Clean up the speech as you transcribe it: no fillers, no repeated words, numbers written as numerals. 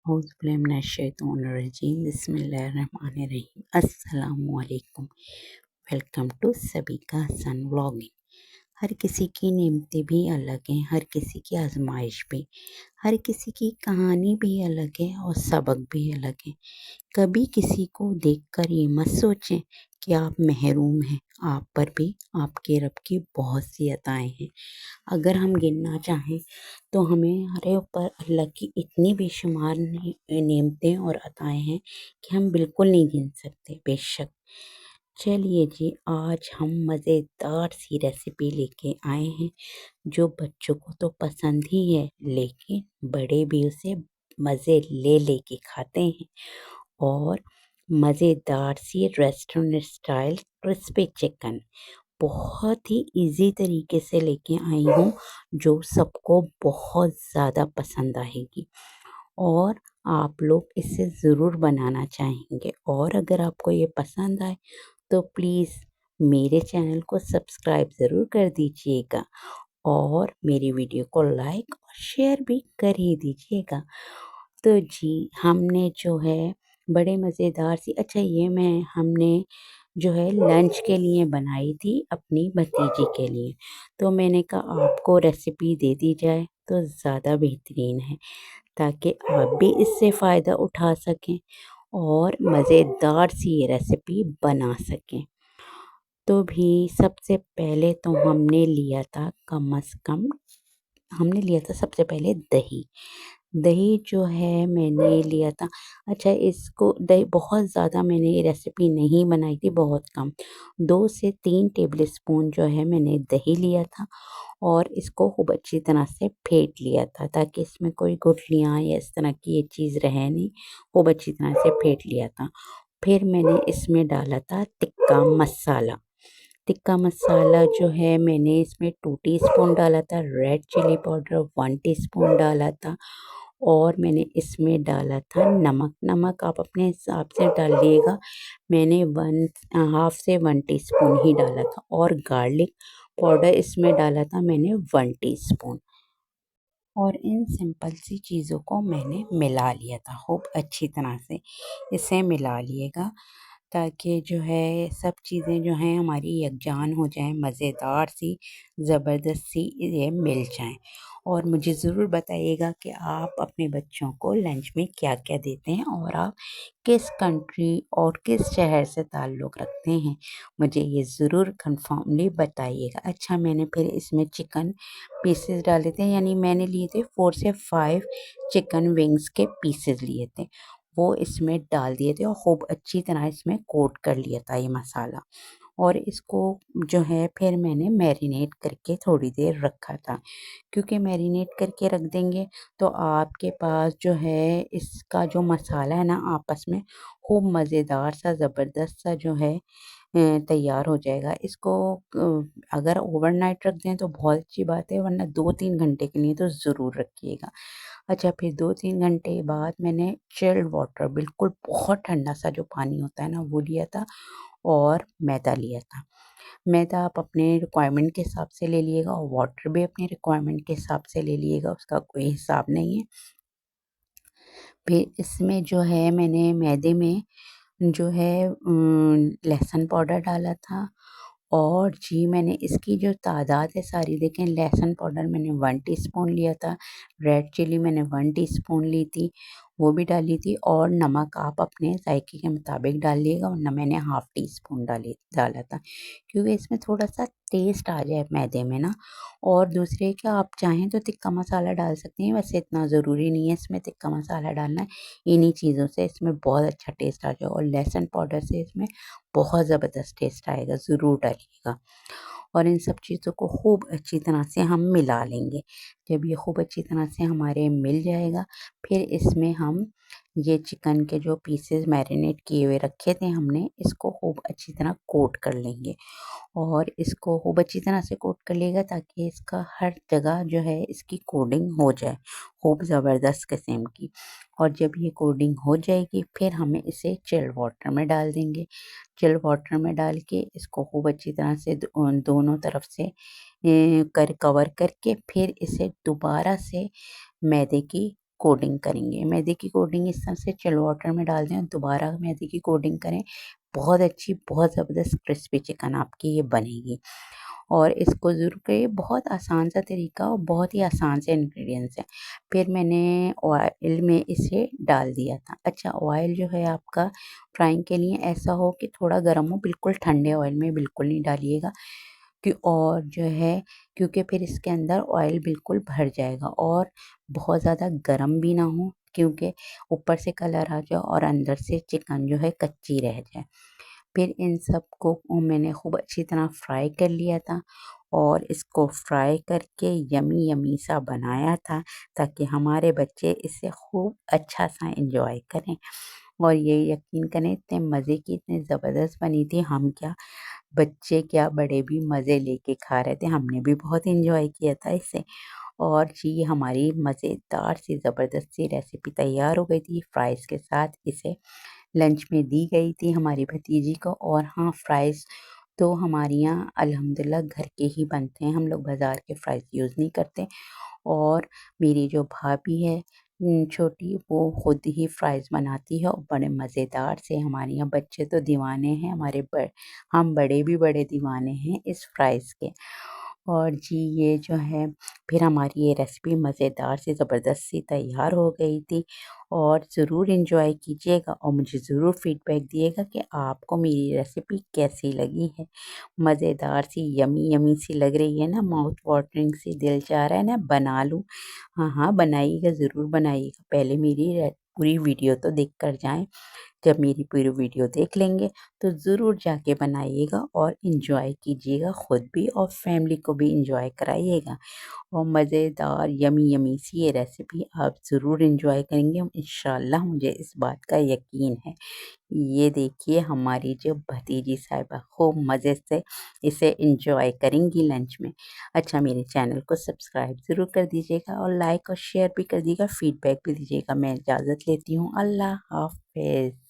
औज़ुबिल्लाहिमिनश्शैतानिर्रजीम बिस्मिल्लाहिर्रहमानिर्रहीम अस्सलामुअलैकुम। Welcome to सभी का हसन व्लॉगिंग। हर किसी की नेमतें भी अलग हैं, हर किसी की आजमाइश भी, हर किसी की कहानी भी अलग है और सबक भी अलग है। कभी किसी को देखकर ये मत सोचें कि आप महरूम हैं, आप पर भी आपके रब की बहुत सी अताएँ हैं। अगर हम गिनना चाहें तो हमारे ऊपर अल्लाह की इतनी बेशुमार नेमतें और अताएँ हैं कि हम बिल्कुल नहीं गिन सकते बेशक। चलिए जी, आज हम मज़ेदार सी रेसिपी लेके आए हैं जो बच्चों को तो पसंद ही है, लेकिन बड़े भी उसे मज़े ले लेके खाते हैं। और मज़ेदार सी रेस्टोरेंट स्टाइल क्रिस्पी चिकन बहुत ही इजी तरीके से लेके आई हूँ, जो सबको बहुत ज़्यादा पसंद आएगी और आप लोग इसे ज़रूर बनाना चाहेंगे। और अगर आपको ये पसंद आए तो प्लीज़ मेरे चैनल को सब्सक्राइब ज़रूर कर दीजिएगा और मेरी वीडियो को लाइक और शेयर भी कर ही दीजिएगा। तो जी, हमने जो है बड़े मज़ेदार सी ये मैं हमने जो है लंच के लिए बनाई थी अपनी भतीजी के लिए। तो मैंने कहा आपको रेसिपी दे दी जाए तो ज़्यादा बेहतरीन है, ताकि आप भी इससे फ़ायदा उठा सकें और मज़ेदार सी ये रेसिपी बना सकें। तो भी सबसे पहले तो हमने लिया था कम से कम हमने लिया था सबसे पहले दही। दही जो है मैंने लिया था, इसको दही बहुत ज़्यादा मैंने ये रेसिपी नहीं बनाई थी, बहुत कम 2 से 3 टेबलस्पून जो है मैंने दही लिया था और इसको खूब अच्छी तरह से फेंट लिया था, ताकि इसमें कोई गुठलियाँ या इस तरह की ये चीज़ रहे नहीं। खूब अच्छी तरह से फेंट लिया था। फिर मैंने इसमें डाला था टिक्का मसाला। टिक्का मसाला जो है मैंने इसमें 2 टीस्पून डाला था, रेड चिली पाउडर 1 टीस्पून डाला था और मैंने इसमें डाला था नमक। नमक आप अपने हिसाब से डालिएगा, मैंने 1 हाफ़ से 1 टीस्पून ही डाला था और गार्लिक पाउडर इसमें डाला था मैंने 1 टीस्पून। और इन सिंपल सी चीज़ों को मैंने मिला लिया था खूब अच्छी तरह से। इसे मिला लिएगा ताकि जो है सब चीज़ें जो हैं हमारी यकजान हो जाएँ, मज़ेदार सी ज़बरदस्त सी ये मिल जाएँ। और मुझे ज़रूर बताइएगा कि आप अपने बच्चों को लंच में क्या-क्या देते हैं और आप किस कंट्री और किस शहर से ताल्लुक़ रखते हैं, मुझे ये ज़रूर कन्फर्मली बताइएगा। मैंने फिर इसमें चिकन पीसेस डाले थे, यानी मैंने लिए थे 4 से 5 चिकन विंग्स के पीसेस लिए थे, वो इसमें डाल दिए थे और खूब अच्छी तरह इसमें कोट कर लिया था ये मसाला। और इसको जो है फिर मैंने मैरिनेट करके थोड़ी देर रखा था, क्योंकि मैरिनेट करके रख देंगे तो आपके पास जो है इसका जो मसाला है ना आपस में खूब मज़ेदार सा ज़बरदस्त सा जो है तैयार हो जाएगा। इसको अगर ओवरनाइट रख दें तो बहुत अच्छी बात है, वरना 2-3 घंटे के लिए तो ज़रूर रखिएगा। फिर 2-3 घंटे बाद मैंने चिल्ड वाटर, बिल्कुल बहुत ठंडा सा जो पानी होता है ना वो लिया था और मैदा लिया था। मैदा आप अपने रिक्वायरमेंट के हिसाब से ले लिएगा और वाटर भी अपने रिक्वायरमेंट के हिसाब से ले लिएगा, उसका कोई हिसाब नहीं है। फिर इसमें जो है मैंने मैदे में जो है लहसुन पाउडर डाला था और जी मैंने इसकी जो तादाद है सारी देखें। लहसुन पाउडर मैंने 1 टीस्पून लिया था, रेड चिली मैंने 1 टीस्पून ली थी, वो भी डाली थी और नमक आप अपने ज़ायके के मुताबिक डालिएगा, वरना मैंने हाफ़ टीस्पून डाला था, क्योंकि इसमें थोड़ा-सा टेस्ट आ जाए मैदे में ना। और दूसरे क्या, आप चाहें तो तिक्का मसाला डाल सकती हैं, वैसे इतना ज़रूरी नहीं है इसमें तिक्का मसाला डालना। इन्हीं चीज़ों से इसमें बहुत अच्छा टेस्ट आ जाएगा और लहसुन पाउडर से इसमें बहुत ज़बरदस्त टेस्ट आएगा, ज़रूर डालिएगा। और इन सब चीज़ों को खूब अच्छी तरह से हम मिला लेंगे। जब ये खूब अच्छी तरह से हमारे मिल जाएगा, फिर इसमें हम ये चिकन के जो पीसेस मैरिनेट किए हुए रखे थे हमने, इसको खूब अच्छी तरह कोट कर लेंगे और इसको खूब अच्छी तरह से कोट कर लिएगा, ताकि इसका हर जगह जो है इसकी कोटिंग हो जाए खूब ज़बरदस्त किस्म की। और जब ये कोटिंग हो जाएगी फिर हमें इसे चिल्ड वाटर में डाल देंगे। चिल्ड वाटर में डाल के इसको खूब अच्छी तरह से दोनों तरफ से कवर करके फिर इसे दोबारा से मैदे की कोटिंग करेंगे। मैदे की कोटिंग इस तरह से चिल्ड वाटर में डाल दें और दोबारा मैदे की कोटिंग करें। बहुत अच्छी, बहुत ज़बरदस्त क्रिस्पी चिकन आपकी ये बनेगी। और इसको ज़रूर करिए, बहुत आसान सा तरीका और बहुत ही आसान से इंग्रेडिएंट्स हैं। फिर मैंने ऑयल में इसे डाल दिया था। अच्छा, ऑयल जो है आपका फ्राइंग के लिए ऐसा हो कि थोड़ा गर्म हो, बिल्कुल ठंडे ऑयल में बिल्कुल नहीं डालिएगा कि और जो है, क्योंकि फिर इसके अंदर ऑयल बिल्कुल भर जाएगा। और बहुत ज़्यादा गरम भी ना हो क्योंकि ऊपर से कलर आ जाए और अंदर से चिकन जो है कच्ची रह जाए। फिर इन सब को मैंने खूब अच्छी तरह फ्राई कर लिया था और इसको फ्राई करके यमी यमी सा बनाया था ताकि हमारे बच्चे इसे खूब अच्छा सा एंजॉय करें। और ये यकीन करें, इतने मज़े की, इतने ज़बरदस्त बनी थी, हम क्या, बच्चे क्या, बड़े भी मज़े लेके खा रहे थे। हमने भी बहुत एंजॉय किया था इसे। और जी, हमारी मज़ेदार सी ज़बरदस्त सी रेसिपी तैयार हो गई थी। फ्राइज़ के साथ इसे लंच में दी गई थी हमारी भतीजी को। और हाँ, फ्राइज़ तो हमारे यहाँ अल्हम्दुलिल्लाह घर के ही बनते हैं, हम लोग बाज़ार के फ्राइज़ यूज़ नहीं करते। और मेरी जो भाभी है छोटी, वो खुद ही फ्राइज़ बनाती है और बड़े मज़ेदार से। हमारे यहाँ बच्चे तो दीवाने हैं, हम बड़े भी बड़े दीवाने हैं इस फ्राइज़ के। और जी, ये जो है, फिर हमारी ये रेसिपी मज़ेदार सी ज़बरदस्त सी तैयार हो गई थी। और ज़रूर एंजॉय कीजिएगा और मुझे ज़रूर फीडबैक दिएगा कि आपको मेरी रेसिपी कैसी लगी है। मज़ेदार सी, यमी यमी सी लग रही है ना, माउथ वाटरिंग सी, दिल चाह रहा है ना बना लूँ। हाँ, हाँ, बनाइएगा, ज़रूर बनाइएगा। पहले मेरी पूरी वीडियो तो देख कर जाएँ। जब मेरी पूरी वीडियो देख लेंगे तो ज़रूर जाके बनाइएगा और एंजॉय कीजिएगा, खुद भी और फैमिली को भी एंजॉय कराइएगा। और मज़ेदार यमी यमी सी ये रेसिपी आप ज़रूर एंजॉय करेंगे इंशाल्लाह, मुझे इस बात का यकीन है। ये देखिए, हमारी जो भतीजी साहिबा खूब मज़े से इसे एंजॉय करेंगी लंच में। अच्छा, मेरे चैनल को सब्सक्राइब ज़रूर कर दीजिएगा और लाइक और शेयर भी कर दीजिएगा, फीडबैक भी दीजिएगा। मैं इजाज़त लेती हूँ। अल्लाह हाफ़िज़।